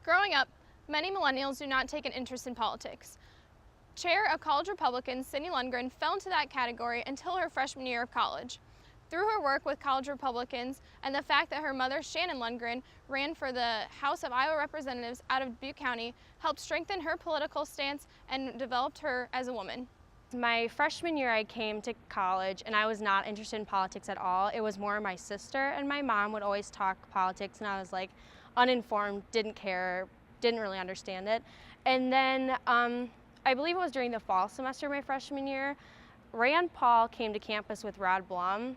Growing up, many millennials do not take an interest in politics. Chair of College Republicans, Lundgren, fell into that category until her freshman year of college. Through her work with College Republicans and the fact that her mother, Shannon Lundgren, ran for the House of Iowa Representatives out of Dubuque County, helped strengthen her political stance and developed her as a woman. My freshman year I came to college and I was not interested in politics at all. It was more my sister and my mom would always talk politics and I was like uninformed, didn't care, didn't really understand it. And then I believe it was during the fall semester of my freshman year, Rand Paul came to campus with Rod Blum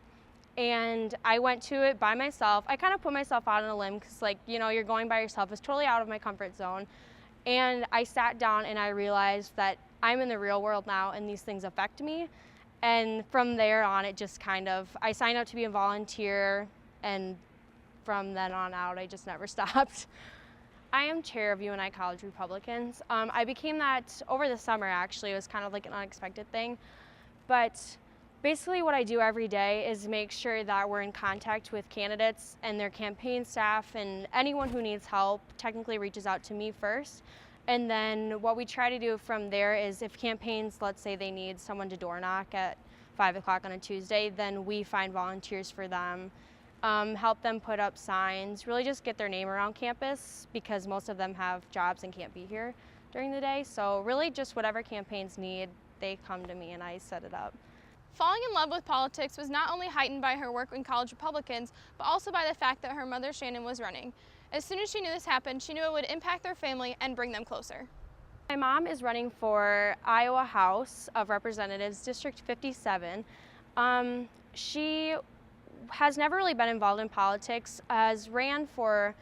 and I went to it by myself. I kind of put myself out on a limb because you're going by yourself. It's totally out of my comfort zone. And I sat down and I realized that I'm in the real world now and these things affect me. And from there on, it just I signed up to be a volunteer and from then on out, I just never stopped. I am chair of UNI College Republicans. I became that over the summer actually. It was kind of like an unexpected thing. But basically what I do every day is make sure that we're in contact with candidates and their campaign staff, and anyone who needs help technically reaches out to me first. And then what we try to do from there is if campaigns, let's say they need someone to door knock at 5 o'clock on a Tuesday, then we find volunteers for them, help them put up signs, really just get their name around campus because most of them have jobs and can't be here during the day. So really just whatever campaigns need, they come to me and I set it up. Falling in love with politics was not only heightened by her work in College Republicans, but also by the fact that her mother, Shannon, was running. As soon as she knew this happened, she knew it would impact their family and bring them closer. My mom is running for Iowa House of Representatives, District 57. She has never really been involved in politics, ran for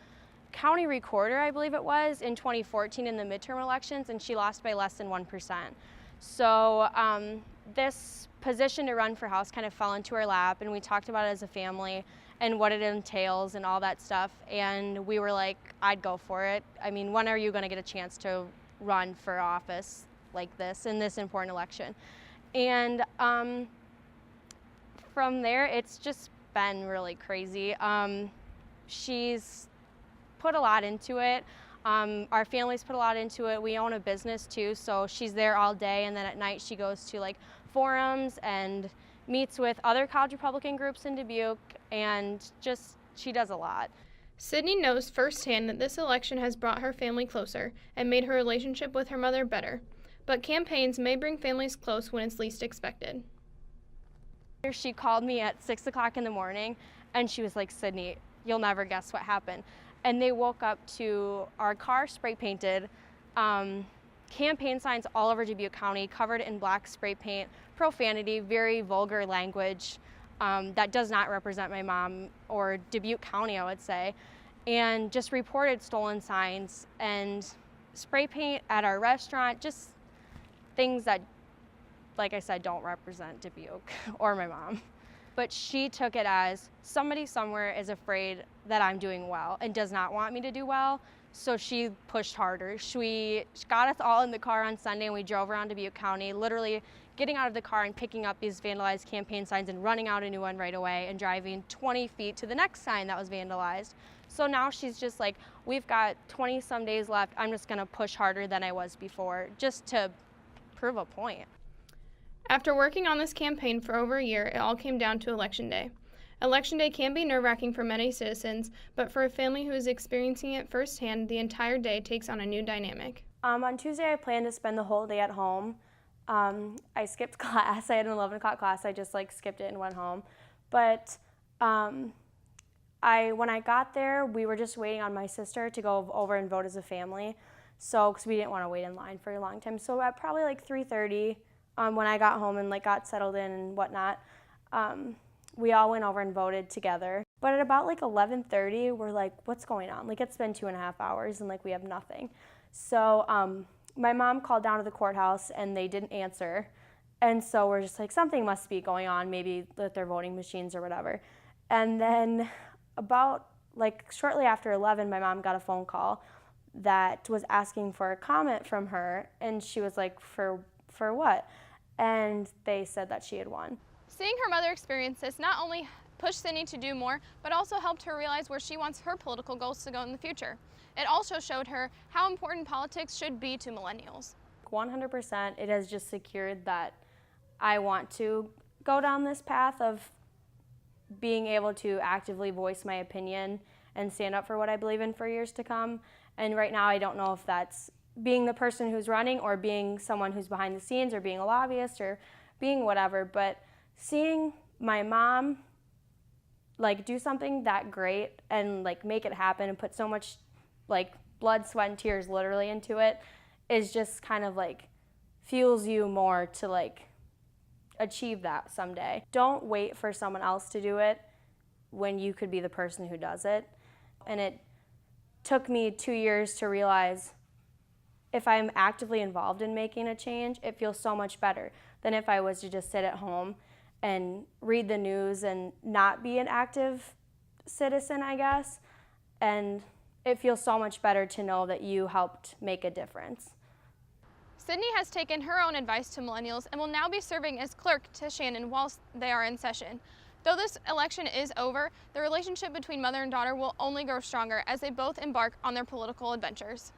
county recorder, I believe it was, in 2014 in the midterm elections, and she lost by less than 1%. So this position to run for House kind of fell into her lap, and we talked about it as a family and what it entails and all that stuff, and we were like, I'd go for it. I mean, when are you going to get a chance to run for office like this in this important election? And from there, it's just been really crazy. She's put a lot into it. Our family's put a lot into it. We own a business too, so she's there all day, and then at night she goes to like forums and meets with other College Republican groups in Dubuque, and she does a lot. Sydney knows firsthand that this election has brought her family closer and made her relationship with her mother better. But campaigns may bring families close when it's least expected. She called me at 6 o'clock in the morning, and she was like, Sydney, you'll never guess what happened. And they woke up to our car spray painted, campaign signs all over Dubuque County, covered in black spray paint, profanity, very vulgar language that does not represent my mom or Dubuque County, I would say, and just reported stolen signs and spray paint at our restaurant, just things that, like I said, don't represent Dubuque or my mom. But she took it as somebody somewhere is afraid that I'm doing well and does not want me to do well, so she pushed harder. She got us all in the car on Sunday and we drove around Dubuque County, literally getting out of the car and picking up these vandalized campaign signs and running out a new one right away and driving 20 feet to the next sign that was vandalized. So now she's just like, we've got 20 some days left, I'm just gonna push harder than I was before, just to prove a point. After working on this campaign for over a year, it all came down to Election Day. Election Day can be nerve-wracking for many citizens, but for a family who is experiencing it firsthand, the entire day takes on a new dynamic. On Tuesday, I planned to spend the whole day at home. I skipped class. I had an 11 o'clock class. I just skipped it and went home. But when I got there, we were just waiting on my sister to go over and vote as a family. So, because we didn't want to wait in line for a long time. So at probably 3:30, when I got home and got settled in and whatnot, we all went over and voted together. But at about 11:30, we're like, what's going on? It's been 2.5 hours and we have nothing. So my mom called down to the courthouse and they didn't answer. And so we're just something must be going on, maybe with their voting machines or whatever. And then about shortly after 11, my mom got a phone call that was asking for a comment from her. And she was like, for what? And they said that she had won. Seeing her mother experience this not only pushed Sydney to do more, but also helped her realize where she wants her political goals to go in the future. It also showed her how important politics should be to millennials. 100%, it has just secured that I want to go down this path of being able to actively voice my opinion and stand up for what I believe in for years to come. And right now I don't know if that's being the person who's running or being someone who's behind the scenes or being a lobbyist or being whatever, but seeing my mom do something that great and make it happen and put so much blood, sweat, and tears literally into it is just kind of fuels you more to achieve that someday. Don't wait for someone else to do it when you could be the person who does it. And it took me 2 years to realize if I'm actively involved in making a change, it feels so much better than if I was to just sit at home and read the news and not be an active citizen, I guess. And it feels so much better to know that you helped make a difference. Sydney has taken her own advice to millennials and will now be serving as clerk to Shannon whilst they are in session. Though this election is over, the relationship between mother and daughter will only grow stronger as they both embark on their political adventures.